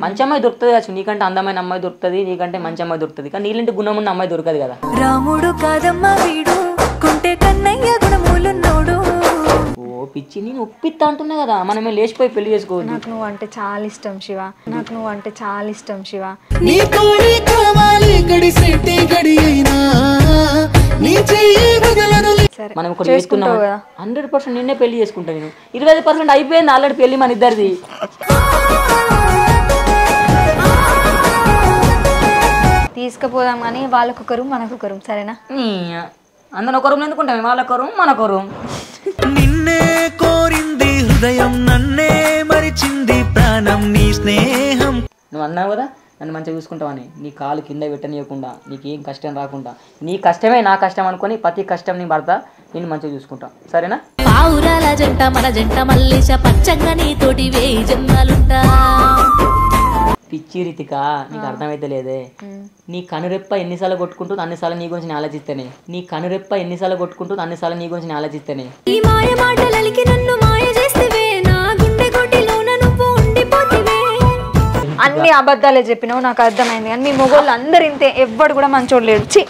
మంచి అమ్మాయి దొరుకుతుంది కావచ్చు, నీకంటే అందమైన అమ్మాయి దొరుకుతుంది, నీకంటే మంచి అమ్మాయి దొరుకుతుంది, కానీ నీళ్ళంటే గుణం ఉన్న అమ్మాయి దొరకదు కదా. రాముడు కాదమ్మా వీడు కుంటే కన్నయ్య గుణములున్నోడు. ఓ పిచ్చి, నేను ఒప్పిస్తా అంటున్నా కదా, మనమే లేచిపోయి పెళ్లి చేసుకోవద్దు. నాకు నువ్వు అంటే చాలా ఇష్టం శివ, నాకు నువ్వు అంటే చాలా ఇష్టం శివ. మనం ఒకటి చేసుకున్నాం 100% నిన్నే పెళ్లి చేసుకుంటా నేను. 20% అయిపోయింది ఆల్రెడీ పెళ్లి మన ఇద్దరిది. తీసుకుపోదాం కానీ వాళ్ళకొకరు మనకొకరు, సరేనా? అందరం ఒక రూమ్ ఎందుకుంటాం, వాళ్ళొక రూమ్ మనొక రూమ్. నిన్నే కోరింది హృదయం, నన్నే మరిచింది ప్రాణం నీ స్నేహం. నువ్వు అన్నావు కదా నన్ను మంచిగా చూసుకుంటావని, నీ కాలు కింద పెట్టనీయకుండా, నీకేం కష్టం రాకుండా, నీ కష్టమే నా కష్టం అనుకొని ప్రతి కష్టం నీ భర్త నేను మంచిగా చూసుకుంటా, సరేనా? పావురాల జంట మన జంట మల్లేశ పచ్చంగా నీతోటి వేయి జన్మాలుంటా. పిచ్చి రీతిక, నీకు అర్థమైతే లేదే. నీ కనురెప్ప ఎన్నిసార్లు కొట్టుకుంటుంది అన్నిసార్లు నీ గురించి నేను ఆలోచిస్తేనే, నీ కనురెప్ప ఎన్నిసార్లు కొట్టుకుంటుంది అన్నిసార్లు నీ గురించి నేను ఆలోచిస్తేనే. ఈ మాయ మాటలకి నన్ను మాయ చేస్తేవే, నా గుండె కొట్టిలోన నువ్వు ఉండిపోతివే. అన్ని అబద్ధాలే చెప్పినావు, నాకు అర్థమైంది. కానీ మీ మొగోళ్ళు అందరు ఇంతే, ఎవ్వడు కూడా మంచోడు లేడు. చి